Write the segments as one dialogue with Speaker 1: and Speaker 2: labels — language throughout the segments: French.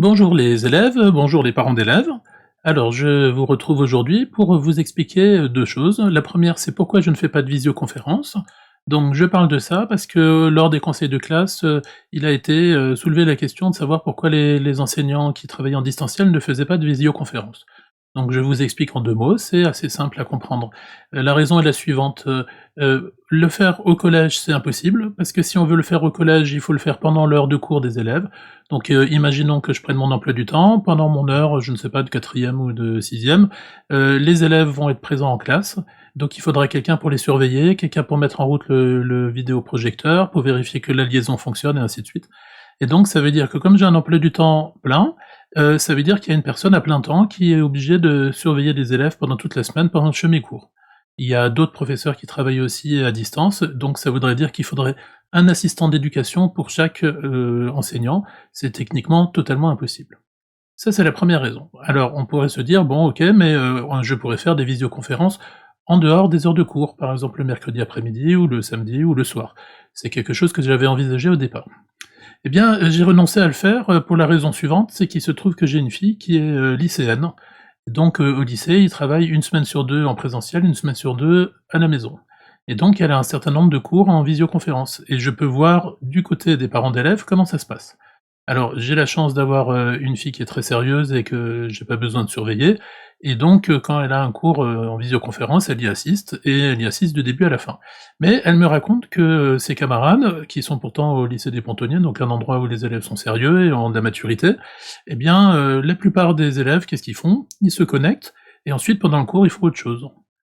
Speaker 1: Bonjour les élèves, bonjour les parents d'élèves. Alors je vous retrouve aujourd'hui pour vous expliquer, 2 choses. La première, c'est pourquoi je ne fais pas de visioconférence. Donc je parle de ça parce que lors des conseils de classe, il a été, soulevé la question de savoir pourquoi les enseignants qui travaillaient en distanciel ne faisaient pas de visioconférence. Donc je vous explique en 2 mots, c'est assez simple à comprendre. La raison est la suivante, le faire au collège, c'est impossible, parce que si on veut le faire au collège, il faut le faire pendant l'heure de cours des élèves. Donc imaginons que je prenne mon emploi du temps, pendant mon heure, je ne sais pas, de quatrième ou de sixième, les élèves vont être présents en classe, donc il faudra quelqu'un pour les surveiller, quelqu'un pour mettre en route le vidéoprojecteur, pour vérifier que la liaison fonctionne et ainsi de suite. Et donc ça veut dire que comme j'ai un emploi du temps plein, ça veut dire qu'il y a une personne à plein temps qui est obligée de surveiller les élèves pendant toute la semaine pendant que je fais mes cours. Il y a d'autres professeurs qui travaillent aussi à distance, donc ça voudrait dire qu'il faudrait un assistant d'éducation pour chaque, enseignant. C'est techniquement totalement impossible. Ça, c'est la première raison. Alors on pourrait se dire: «Bon OK, mais je pourrais faire des visioconférences en dehors des heures de cours, par exemple le mercredi après-midi ou le samedi ou le soir». C'est quelque chose que j'avais envisagé au départ. Eh bien, j'ai renoncé à le faire, pour la raison suivante, c'est qu'il se trouve que j'ai une fille qui est, lycéenne. Donc, au lycée, ils travaillent 1 semaine sur 2 en présentiel, 1 semaine sur 2 à la maison. Et donc elle a un certain nombre de cours en visioconférence et je peux voir du côté des parents d'élèves comment ça se passe. Alors, j'ai la chance d'avoir, une fille qui est très sérieuse et que j'ai pas besoin de surveiller et donc quand elle a un cours, en visioconférence, elle y assiste et elle y assiste du début à la fin. Mais elle me raconte que, ses camarades, qui sont pourtant au lycée des Pontonniers, donc un endroit où les élèves sont sérieux et ont de la maturité, eh bien, la plupart des élèves, qu'est-ce qu'ils font? Ils se connectent et ensuite pendant le cours, ils font autre chose.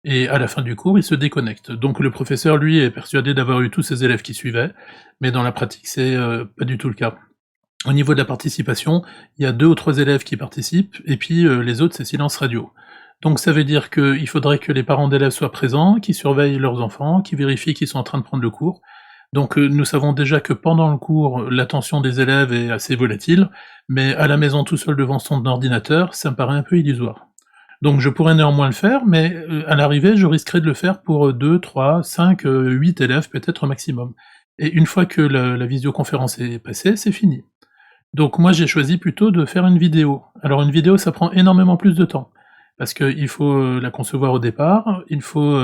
Speaker 1: Et à la fin du cours, ils se déconnectent. Donc le professeur, lui, est persuadé d'avoir eu tous ses élèves qui suivaient, mais dans la pratique, c'est, pas du tout le cas. Au niveau de la participation, il y a 2 ou 3 élèves qui participent et puis, les autres, c'est silence radio. Donc ça veut dire qu'il faudrait que les parents d'élèves soient présents, qui surveillent leurs enfants, qui vérifient qu'ils sont en train de prendre le cours. Donc nous savons déjà que pendant le cours, l'attention des élèves est assez volatile, mais à la maison tout seul devant son ordinateur, ça me paraît un peu illusoire. Donc je pourrais néanmoins le faire, mais à l'arrivée, je risquerais de le faire pour, 2, 3, 5, 8 élèves peut-être au maximum. Et une fois que la visioconférence est passée, c'est fini. Donc moi, j'ai choisi plutôt de faire une vidéo. Alors une vidéo, ça prend énormément plus de temps, parce qu'il faut, la concevoir au départ, il faut,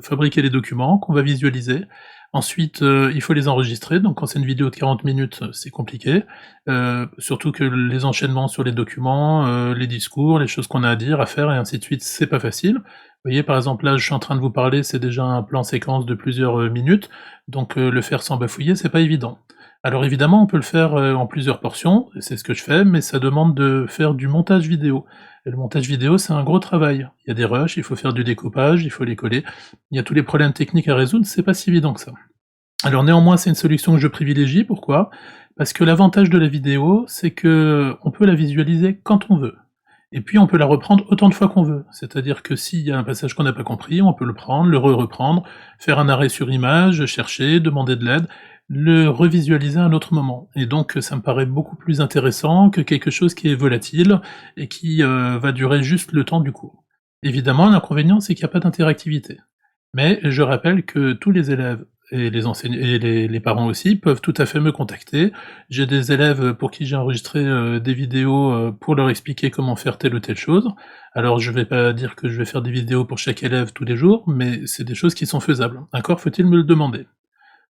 Speaker 1: fabriquer les documents qu'on va visualiser. Ensuite, il faut les enregistrer, donc quand c'est une vidéo de 40 minutes, c'est compliqué, surtout que les enchaînements sur les documents, les discours, les choses qu'on a à dire, à faire et ainsi de suite, c'est pas facile. Vous voyez, par exemple, là, je suis en train de vous parler, c'est déjà un plan séquence de plusieurs, minutes, donc le faire sans bafouiller, c'est pas évident. Alors évidemment, on peut le faire, en plusieurs portions, et c'est ce que je fais, mais ça demande de faire du montage vidéo. Et le montage vidéo, c'est un gros travail. Il y a des rushs, il faut faire du découpage, il faut les coller, il y a tous les problèmes techniques à résoudre, c'est pas si évident que ça. Alors néanmoins, c'est une solution que je privilégie, pourquoi? Parce que l'avantage de la vidéo, c'est que on peut la visualiser quand on veut. Et puis on peut la reprendre autant de fois qu'on veut. C'est-à-dire que s'il y a un passage qu'on n'a pas compris, on peut le prendre, le reprendre, faire un arrêt sur image, chercher, demander de l'aide, le revisualiser à un autre moment. Et donc ça me paraît beaucoup plus intéressant que quelque chose qui est volatile et qui, va durer juste le temps du cours. Évidemment, l'inconvénient, c'est qu'il y a pas d'interactivité. Mais je rappelle que tous les élèves et les parents aussi peuvent tout à fait me contacter. J'ai des élèves pour qui j'ai enregistré, des vidéos, pour leur expliquer comment faire telle ou telle chose. Alors je vais pas dire que je vais faire des vidéos pour chaque élève tous les jours, mais c'est des choses qui sont faisables. Encore faut-il me le demander.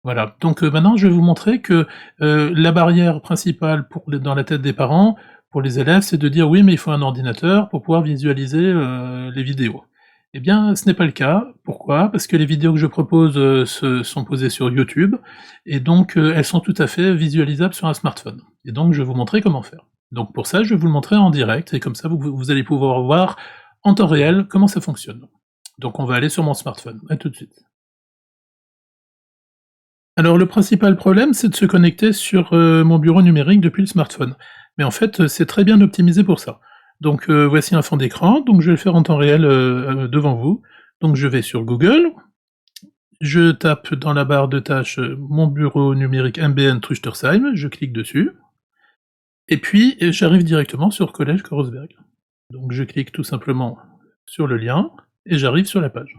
Speaker 1: Voilà, donc maintenant je vais vous montrer que, la barrière principale pour les dans la tête des parents, pour les élèves, c'est de dire: «Oui, mais il faut un ordinateur pour pouvoir visualiser, les vidéos». Eh bien, ce n'est pas le cas. Pourquoi? Parce que les vidéos que je propose, se sont posées sur YouTube et donc elles sont tout à fait visualisables sur un smartphone et donc je vais vous montrer comment faire. Donc pour ça, je vais vous le montrer en direct et comme ça vous allez pouvoir voir en temps réel comment ça fonctionne. Donc on va aller sur mon smartphone. À tout de suite. Alors le principal problème, c'est de se connecter sur, mon bureau numérique depuis le smartphone. Mais en fait, c'est très bien optimisé pour ça. Donc, voici un fond d'écran, donc je vais le faire en temps réel, devant vous. Donc je vais sur Google, je tape dans la barre de tâches, mon bureau numérique MBN Trüchtersheim, je clique dessus, et puis, j'arrive directement sur Collège Korrosberg. Donc je clique tout simplement sur le lien, et j'arrive sur la page.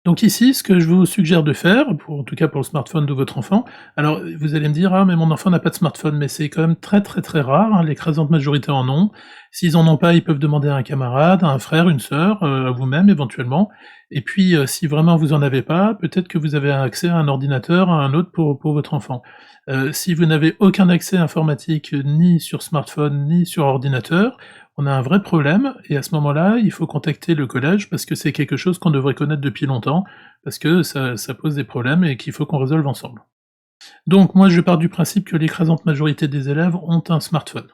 Speaker 1: Donc ici, ce que je vous suggère de faire, en tout cas pour le smartphone de votre enfant, alors vous allez me dire: «Ah mais mon enfant n'a pas de smartphone», mais c'est quand même très, très, très rare, hein, l'écrasante majorité en ont. S'ils en ont pas, ils peuvent demander à un camarade, à un frère, une sœur, à vous-même éventuellement. Et puis, si vraiment vous en avez pas, peut-être que vous avez accès à un ordinateur, à un autre pour votre enfant. Si vous n'avez aucun accès informatique, ni sur smartphone, ni sur ordinateur, on a un vrai problème et à ce moment-là, il faut contacter le collège parce que c'est quelque chose qu'on devrait connaître depuis longtemps, parce que ça pose des problèmes et qu'il faut qu'on résolve ensemble. Donc moi, je pars du principe que l'écrasante majorité des élèves ont un smartphone.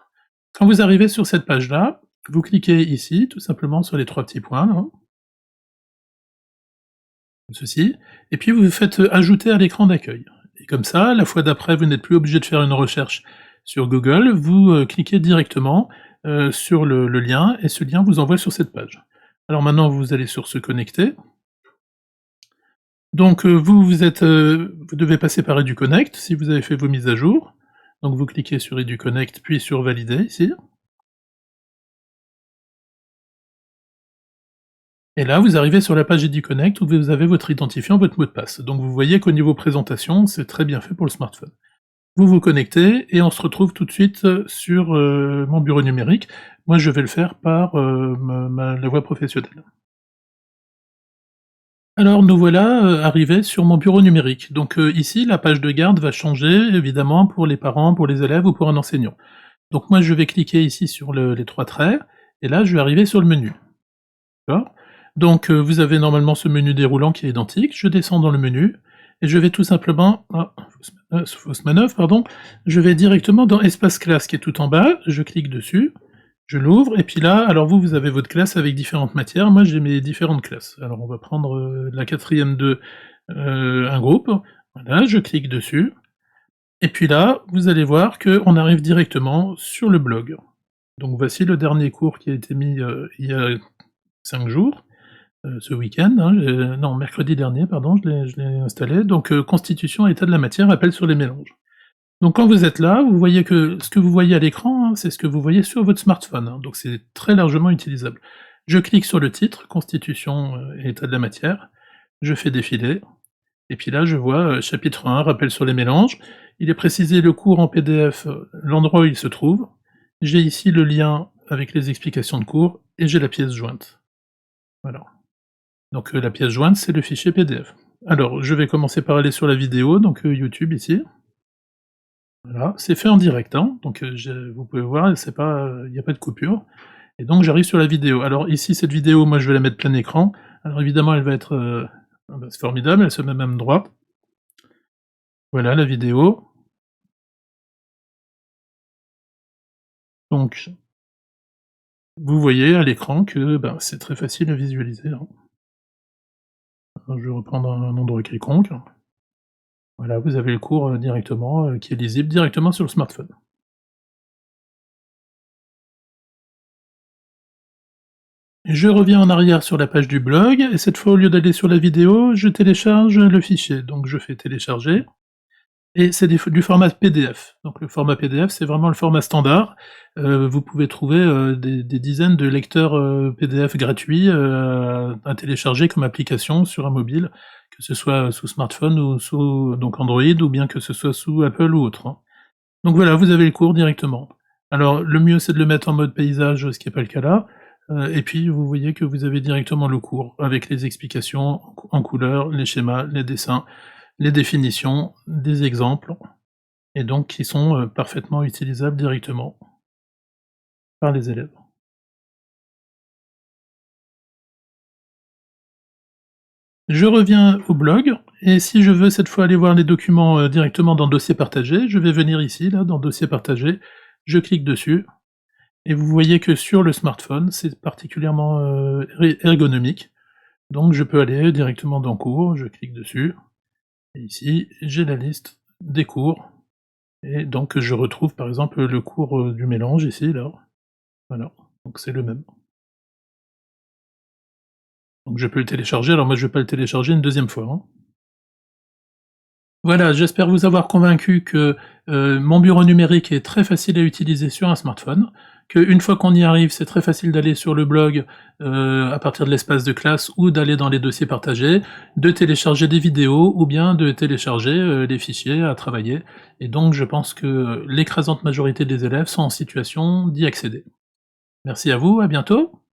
Speaker 1: Quand vous arrivez sur cette page-là, vous cliquez ici, tout simplement sur les 3 petits points là, comme ceci, et puis vous faites, ajouter à l'écran d'accueil. Et comme ça, la fois d'après, vous n'êtes plus obligé de faire une recherche sur Google, vous, cliquez directement, sur le lien et ce lien vous envoie sur cette page. Alors maintenant, vous allez sur se connecter. Donc, vous devez passer par EduConnect si vous avez fait vos mises à jour. Donc vous cliquez sur EduConnect puis sur valider ici. Et là, vous arrivez sur la page EduConnect où vous avez votre identifiant, votre mot de passe. Donc vous voyez qu'au niveau présentation, c'est très bien fait pour le smartphone. Vous vous connectez et on se retrouve tout de suite, sur, mon bureau numérique. Moi, je vais le faire par, la voie professionnelle. Alors nous voilà, arrivés sur mon bureau numérique. Donc, ici, la page de garde va changer évidemment pour les parents, pour les élèves ou pour un enseignant. Donc moi, je vais cliquer ici sur les 3 traits et là, je vais arriver sur le menu. D'accord? Donc, vous avez normalement ce menu déroulant qui est identique. Je descends dans le menu et je vais tout simplement fausse manœuvre, pardon. Je vais directement dans espace classe qui est tout en bas, je clique dessus, je l'ouvre et puis là, alors vous avez votre classe avec différentes matières. Moi, j'ai mes différentes classes. Alors on va prendre, la 4e de, un groupe. Voilà, je clique dessus et puis là, vous allez voir qu'on arrive directement sur le blog. Donc voici le dernier cours qui a été mis, il y a 5 jours. Ce week-end, hein, non, mercredi dernier, pardon, je l'ai installé, donc constitution, état de la matière, appel sur les mélanges. Donc quand vous êtes là, vous voyez que ce que vous voyez à l'écran, hein, c'est ce que vous voyez sur votre smartphone, hein, donc c'est très largement utilisable. Je clique sur le titre, constitution, et état de la matière, je fais défiler, et puis là je vois, chapitre 1, rappel sur les mélanges. Il est précisé le cours en PDF, l'endroit où il se trouve. J'ai ici le lien avec les explications de cours, et j'ai la pièce jointe. Voilà. Donc la pièce jointe, c'est le fichier PDF. Alors, je vais commencer par aller sur la vidéo, donc YouTube ici. Voilà, c'est fait en direct, hein, donc vous pouvez voir, c'est pas, il y a pas de coupure et donc j'arrive sur la vidéo. Alors ici, cette vidéo, moi, je vais la mettre plein écran. Alors évidemment, elle va être, ah bah, c'est formidable, elle se met même droit. Voilà la vidéo. Donc vous voyez à l'écran que, ben, c'est très facile à visualiser, hein. Alors je vais reprendre un endroit quelconque. Voilà, vous avez le cours, directement, qui est lisible directement sur le smartphone. Je reviens en arrière sur la page du blog et cette fois, au lieu d'aller sur la vidéo, je télécharge le fichier. Donc je fais télécharger et c'est du format PDF. Donc le format PDF, c'est vraiment le format standard. Vous pouvez trouver, des dizaines de lecteurs, PDF gratuits, à télécharger comme application sur un mobile, que ce soit sous smartphone ou sous donc Android ou bien que ce soit sous Apple ou autre, hein. Donc voilà, vous avez le cours directement. Alors le mieux, c'est de le mettre en mode paysage, ce qui est pas le cas là, et puis vous voyez que vous avez directement le cours avec les explications en couleur, les schémas, les dessins, les définitions, des exemples et donc qui sont, parfaitement utilisables directement par les élèves. Je reviens au blog et si je veux cette fois aller voir les documents, directement dans dossier partagé, je vais venir ici, là, dans dossier partagé, je clique dessus et vous voyez que sur le smartphone, c'est particulièrement, ergonomique. Donc je peux aller directement dans cours, je clique dessus, et ici j'ai la liste des cours, et donc je retrouve par exemple le cours, du mélange ici, là, voilà, donc c'est le même. Donc je peux le télécharger, alors moi je vais pas le télécharger une deuxième fois, hein. Voilà, j'espère vous avoir convaincu que, mon bureau numérique est très facile à utiliser sur un smartphone, qu'une fois qu'on y arrive, c'est très facile d'aller sur le blog, à partir de l'espace de classe ou d'aller dans les dossiers partagés, de télécharger des vidéos ou bien de télécharger, les fichiers à travailler et donc je pense que l'écrasante majorité des élèves sont en situation d'y accéder. Merci à vous, à bientôt!